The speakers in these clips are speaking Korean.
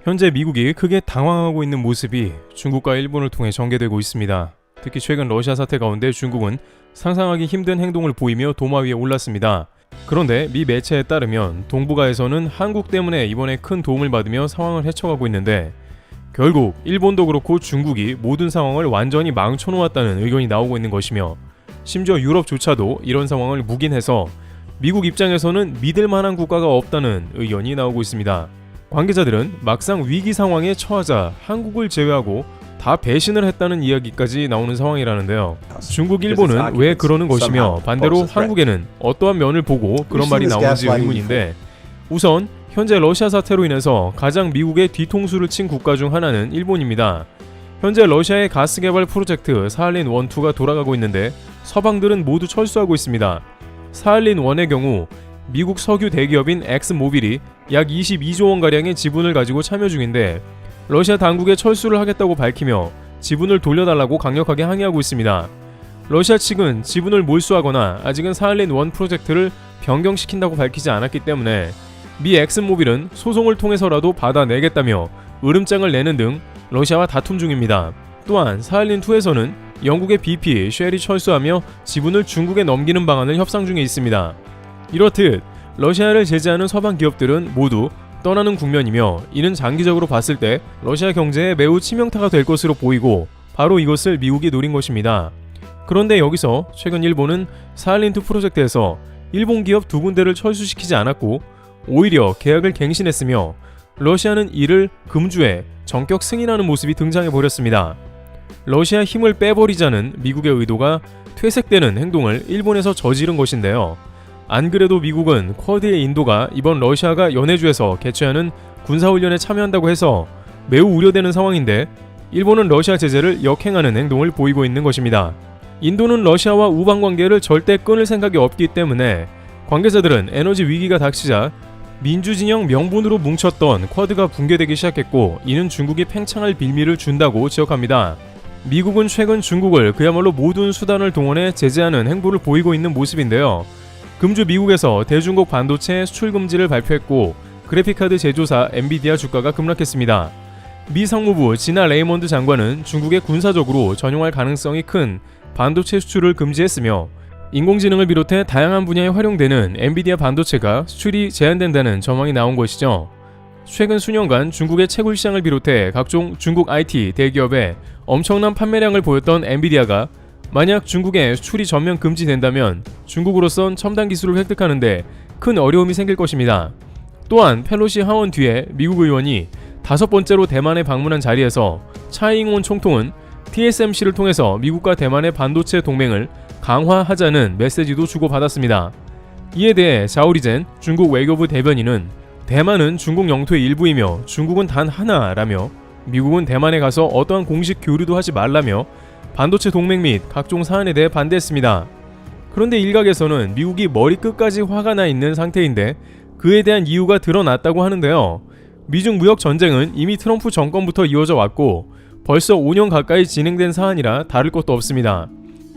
현재 미국이 크게 당황하고 있는 모습이 중국과 일본을 통해 전개되고 있습니다. 특히 최근 러시아 사태 가운데 중국은 상상하기 힘든 행동을 보이며 도마 위에 올랐습니다. 그런데 미 매체에 따르면 동북아에서는 한국 때문에 이번에 큰 도움을 받으며 상황을 헤쳐가고 있는데 결국 일본도 그렇고 중국이 모든 상황을 완전히 망쳐놓았다는 의견이 나오고 있는 것이며 심지어 유럽조차도 이런 상황을 묵인해서 미국 입장에서는 믿을 만한 국가가 없다는 의견이 나오고 있습니다. 관계자들은 막상 위기 상황에 처하자 한국을 제외하고 다 배신을 했다는 이야기까지 나오는 상황이라는데요. 중국, 일본은 왜 그러는 것이며 반대로 한국에는 어떠한 면을 보고 그런 말이 나오는지 의문인데 우선 현재 러시아 사태로 인해서 가장 미국의 뒤통수를 친 국가 중 하나는 일본입니다. 현재 러시아의 가스 개발 프로젝트 사할린 1, 2가 돌아가고 있는데 서방들은 모두 철수하고 있습니다. 사할린 1의 경우 미국 석유 대기업인 엑스모빌이 약 22조 원가량의 지분을 가지고 참여 중인데 러시아 당국에 철수를 하겠다고 밝히며 지분을 돌려달라고 강력하게 항의하고 있습니다. 러시아 측은 지분을 몰수하거나 아직은 사할린 1 프로젝트를 변경시킨다고 밝히지 않았기 때문에 미 엑스모빌은 소송을 통해서라도 받아내겠다며 으름장을 내는 등 러시아와 다툼 중입니다. 또한 사할린 2에서는 영국의 BP, 쉘이 철수하며 지분을 중국에 넘기는 방안을 협상 중에 있습니다. 이렇듯 러시아를 제재하는 서방 기업들은 모두 떠나는 국면이며 이는 장기적으로 봤을 때 러시아 경제에 매우 치명타가 될 것으로 보이고 바로 이것을 미국이 노린 것입니다. 그런데 여기서 최근 일본은 사할린2 프로젝트에서 일본 기업 2군데를 철수시키지 않았고 오히려 계약을 갱신했으며 러시아는 이를 금주해 전격 승인하는 모습이 등장해버렸습니다. 러시아 힘을 빼버리자는 미국의 의도가 퇴색되는 행동을 일본에서 저지른 것인데요. 안 그래도 미국은 쿼드의 인도가 이번 러시아가 연해주에서 개최하는 군사훈련에 참여한다고 해서 매우 우려되는 상황인데 일본은 러시아 제재를 역행하는 행동을 보이고 있는 것입니다. 인도는 러시아와 우방관계를 절대 끊을 생각이 없기 때문에 관계자들은 에너지 위기가 닥치자 민주진영 명분으로 뭉쳤던 쿼드가 붕괴되기 시작했고 이는 중국이 팽창할 빌미를 준다고 지적합니다. 미국은 최근 중국을 그야말로 모든 수단을 동원해 제재하는 행보를 보이고 있는 모습인데요. 금주 미국에서 대중국 반도체 수출 금지를 발표했고 그래픽카드 제조사 엔비디아 주가가 급락했습니다. 미 상무부 지나 레이먼드 장관은 중국에 군사적으로 전용할 가능성이 큰 반도체 수출을 금지했으며 인공지능을 비롯해 다양한 분야에 활용되는 엔비디아 반도체가 수출이 제한된다는 전망이 나온 것이죠. 최근 수년간 중국의 채굴 시장을 비롯해 각종 중국 IT 대기업에 엄청난 판매량을 보였던 엔비디아가 만약 중국의 수출이 전면 금지된다면 중국으로선 첨단 기술을 획득하는데 큰 어려움이 생길 것입니다. 또한 펠로시 하원 뒤에 미국 의원이 5번째로 대만에 방문한 자리에서 차이잉원 총통은 TSMC를 통해서 미국과 대만의 반도체 동맹을 강화하자는 메시지도 주고받았습니다. 이에 대해 자오리젠 중국 외교부 대변인은 대만은 중국 영토의 일부이며 중국은 단 하나라며 미국은 대만에 가서 어떠한 공식 교류도 하지 말라며 반도체 동맹 및 각종 사안에 대해 반대했습니다. 그런데 일각에서는 미국이 머리끝까지 화가 나 있는 상태인데 그에 대한 이유가 드러났다고 하는데요. 미중 무역 전쟁은 이미 트럼프 정권부터 이어져 왔고 벌써 5년 가까이 진행된 사안이라 다를 것도 없습니다.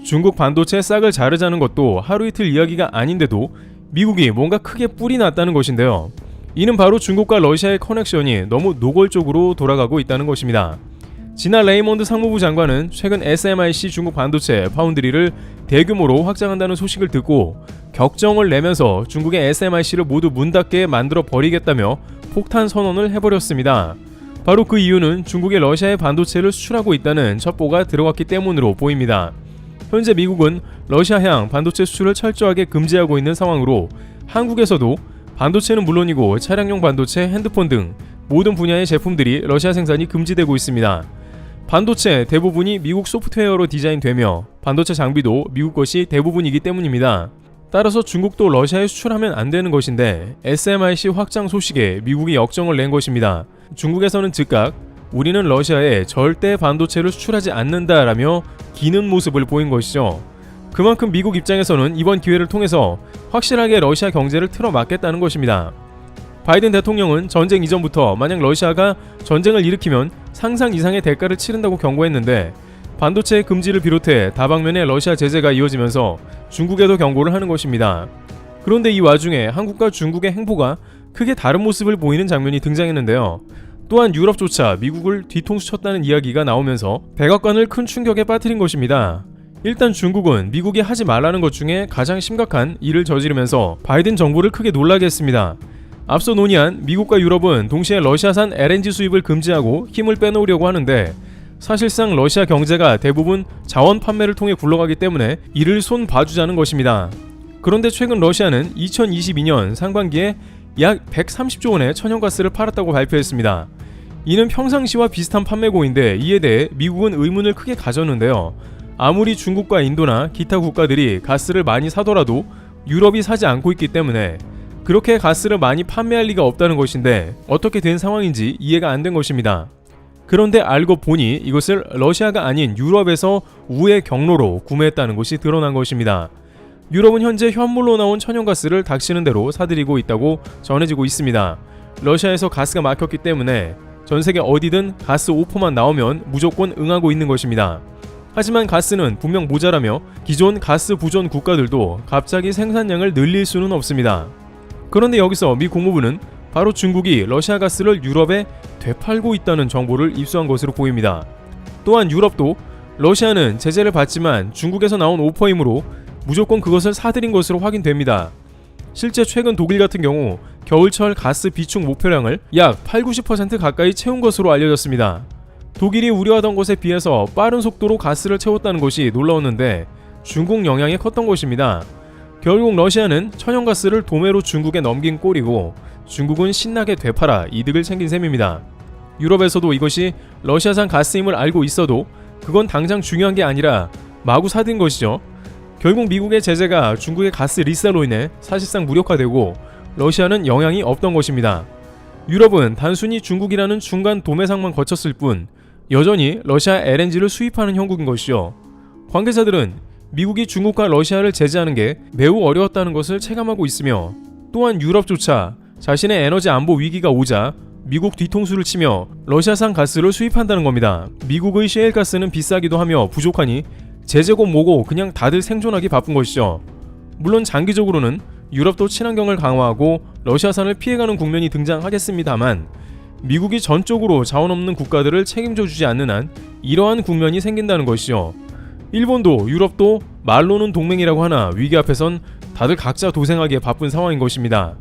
중국 반도체 싹을 자르자는 것도 하루 이틀 이야기가 아닌데도 미국이 뭔가 크게 뿔이 났다는 것인데요. 이는 바로 중국과 러시아의 커넥션이 너무 노골적으로 돌아가고 있다는 것입니다. 지난 레이먼드 상무부 장관은 최근 SMIC 중국 반도체 파운드리를 대규모로 확장한다는 소식을 듣고 격정을 내면서 중국의 SMIC를 모두 문 닫게 만들어 버리겠다며 폭탄 선언을 해버렸습니다. 바로 그 이유는 중국이 러시아에 반도체를 수출하고 있다는 첩보가 들어갔기 때문으로 보입니다. 현재 미국은 러시아향 반도체 수출을 철저하게 금지하고 있는 상황으로 한국에서도 반도체는 물론이고 차량용 반도체, 핸드폰 등 모든 분야의 제품들이 러시아 생산이 금지되고 있습니다. 반도체 대부분이 미국 소프트웨어로 디자인되며 반도체 장비도 미국 것이 대부분이기 때문입니다. 따라서 중국도 러시아에 수출하면 안 되는 것인데 SMIC 확장 소식에 미국이 역정을 낸 것입니다. 중국에서는 즉각 우리는 러시아에 절대 반도체를 수출하지 않는다라며 기는 모습을 보인 것이죠. 그만큼 미국 입장에서는 이번 기회를 통해서 확실하게 러시아 경제를 틀어막겠다는 것입니다. 바이든 대통령은 전쟁 이전부터 만약 러시아가 전쟁을 일으키면 상상 이상의 대가를 치른다고 경고했는데 반도체 금지를 비롯해 다방면의 러시아 제재가 이어지면서 중국에도 경고를 하는 것입니다. 그런데 이 와중에 한국과 중국의 행보가 크게 다른 모습을 보이는 장면이 등장했는데요. 또한 유럽조차 미국을 뒤통수 쳤다는 이야기가 나오면서 백악관을 큰 충격에 빠뜨린 것입니다. 일단 중국은 미국이 하지 말라는 것 중에 가장 심각한 일을 저지르면서 바이든 정부를 크게 놀라게 했습니다. 앞서 논의한 미국과 유럽은 동시에 러시아산 LNG 수입을 금지하고 힘을 빼놓으려고 하는데 사실상 러시아 경제가 대부분 자원 판매를 통해 굴러가기 때문에 이를 손 봐주자는 것입니다. 그런데 최근 러시아는 2022년 상반기에 약 130조 원의 천연가스를 팔았다고 발표했습니다. 이는 평상시와 비슷한 판매고인데 이에 대해 미국은 의문을 크게 가졌는데요. 아무리 중국과 인도나 기타 국가들이 가스를 많이 사더라도 유럽이 사지 않고 있기 때문에 그렇게 가스를 많이 판매할 리가 없다는 것인데 어떻게 된 상황인지 이해가 안 된 것입니다. 그런데 알고 보니 이것을 러시아가 아닌 유럽에서 우회 경로로 구매했다는 것이 드러난 것입니다. 유럽은 현재 현물로 나온 천연가스를 닥치는 대로 사들이고 있다고 전해지고 있습니다. 러시아에서 가스가 막혔기 때문에 전세계 어디든 가스 오퍼만 나오면 무조건 응하고 있는 것입니다. 하지만 가스는 분명 모자라며 기존 가스 부전 국가들도 갑자기 생산량을 늘릴 수는 없습니다. 그런데 여기서 미 국무부는 바로 중국이 러시아 가스를 유럽에 되팔고 있다는 정보를 입수한 것으로 보입니다. 또한 유럽도 러시아는 제재를 받지만 중국에서 나온 오퍼이므로 무조건 그것을 사들인 것으로 확인됩니다. 실제 최근 독일 같은 경우 겨울철 가스 비축 목표량을 약 80-90% 가까이 채운 것으로 알려졌습니다. 독일이 우려하던 것에 비해서 빠른 속도로 가스를 채웠다는 것이 놀라웠는데 중국 영향이 컸던 것입니다. 결국 러시아는 천연가스를 도매로 중국에 넘긴 꼴이고 중국은 신나게 되팔아 이득을 챙긴 셈입니다. 유럽에서도 이것이 러시아산 가스임을 알고 있어도 그건 당장 중요한 게 아니라 마구 사든 것이죠. 결국 미국의 제재가 중국의 가스 리셀로 인해 사실상 무력화되고 러시아는 영향이 없던 것입니다. 유럽은 단순히 중국이라는 중간 도매상만 거쳤을 뿐 여전히 러시아 LNG를 수입하는 형국인 것이죠. 관계자들은 미국이 중국과 러시아를 제재하는 게 매우 어려웠다는 것을 체감하고 있으며 또한 유럽조차 자신의 에너지 안보 위기가 오자 미국 뒤통수를 치며 러시아산 가스를 수입한다는 겁니다. 미국의 셰일가스는 비싸기도 하며 부족하니 제재고 뭐고 그냥 다들 생존하기 바쁜 것이죠. 물론 장기적으로는 유럽도 친환경을 강화하고 러시아산을 피해가는 국면이 등장하겠습니다만 미국이 전적으로 자원 없는 국가들을 책임져 주지 않는 한 이러한 국면이 생긴다는 것이죠. 일본도 유럽도 말로는 동맹이라고 하나 위기 앞에선 다들 각자 도생하기에 바쁜 상황인 것입니다.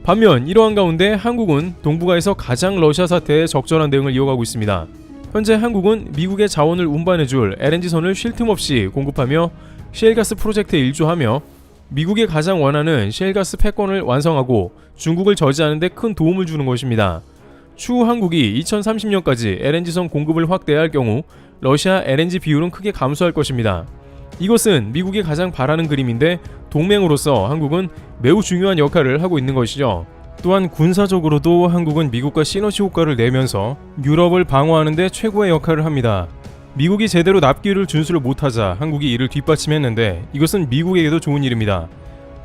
반면 이러한 가운데 한국은 동북아에서 가장 러시아 사태에 적절한 대응을 이어가고 있습니다. 현재 한국은 미국의 자원을 운반해줄 LNG선을 쉴 틈 없이 공급하며 셰일가스 프로젝트에 일조하며 미국이 가장 원하는 셰일가스 패권을 완성하고 중국을 저지하는 데 큰 도움을 주는 것입니다. 추후 한국이 2030년까지 LNG선 공급을 확대할 경우 러시아 LNG 비율은 크게 감소할 것입니다. 이것은 미국이 가장 바라는 그림인데 동맹으로서 한국은 매우 중요한 역할을 하고 있는 것이죠. 또한 군사적으로도 한국은 미국과 시너지 효과를 내면서 유럽을 방어하는 데 최고의 역할을 합니다. 미국이 제대로 납기를 준수를 못하자 한국이 이를 뒷받침했는데 이것은 미국에게도 좋은 일입니다.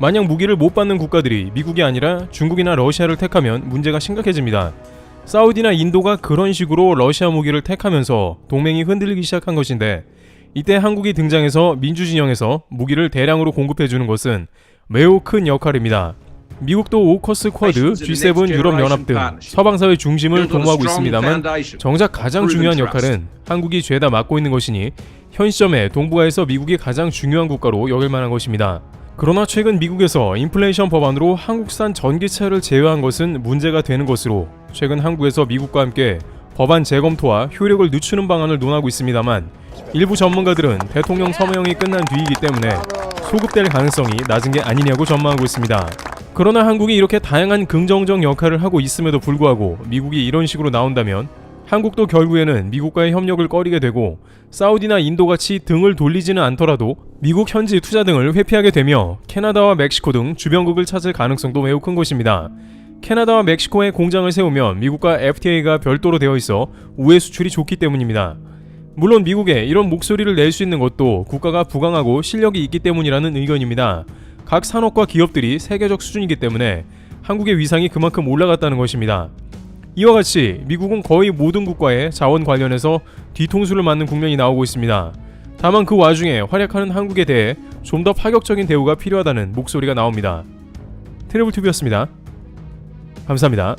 만약 무기를 못 받는 국가들이 미국이 아니라 중국이나 러시아를 택하면 문제가 심각해집니다. 사우디나 인도가 그런 식으로 러시아 무기를 택하면서 동맹이 흔들리기 시작한 것인데 이때 한국이 등장해서 민주진영에서 무기를 대량으로 공급해주는 것은 매우 큰 역할입니다. 미국도 오커스 쿼드, G7 유럽연합 등 서방사회 중심을 도모하고 있습니다만 정작 가장 중요한 역할은 한국이 죄다 맡고 있는 것이니 현 시점에 동북아에서 미국이 가장 중요한 국가로 여길 만한 것입니다. 그러나 최근 미국에서 인플레이션 법안으로 한국산 전기차를 제외한 것은 문제가 되는 것으로 최근 한국에서 미국과 함께 법안 재검토와 효력을 늦추는 방안을 논하고 있습니다만 일부 전문가들은 대통령 서명이 끝난 뒤이기 때문에 소급될 가능성이 낮은 게 아니냐고 전망하고 있습니다. 그러나 한국이 이렇게 다양한 긍정적 역할을 하고 있음에도 불구하고 미국이 이런 식으로 나온다면 한국도 결국에는 미국과의 협력을 꺼리게 되고 사우디나 인도같이 등을 돌리지는 않더라도 미국 현지 투자 등을 회피하게 되며 캐나다와 멕시코 등 주변국을 찾을 가능성도 매우 큰 것입니다. 캐나다와 멕시코에 공장을 세우면 미국과 FTA가 별도로 되어 있어 우회 수출이 좋기 때문입니다. 물론 미국에 이런 목소리를 낼 수 있는 것도 국가가 부강하고 실력이 있기 때문이라는 의견입니다. 각 산업과 기업들이 세계적 수준이기 때문에 한국의 위상이 그만큼 올라갔다는 것입니다. 이와 같이 미국은 거의 모든 국가의 자원 관련해서 뒤통수를 맞는 국면이 나오고 있습니다. 다만 그 와중에 활약하는 한국에 대해 좀 더 파격적인 대우가 필요하다는 목소리가 나옵니다. 트래블튜브였습니다. 감사합니다.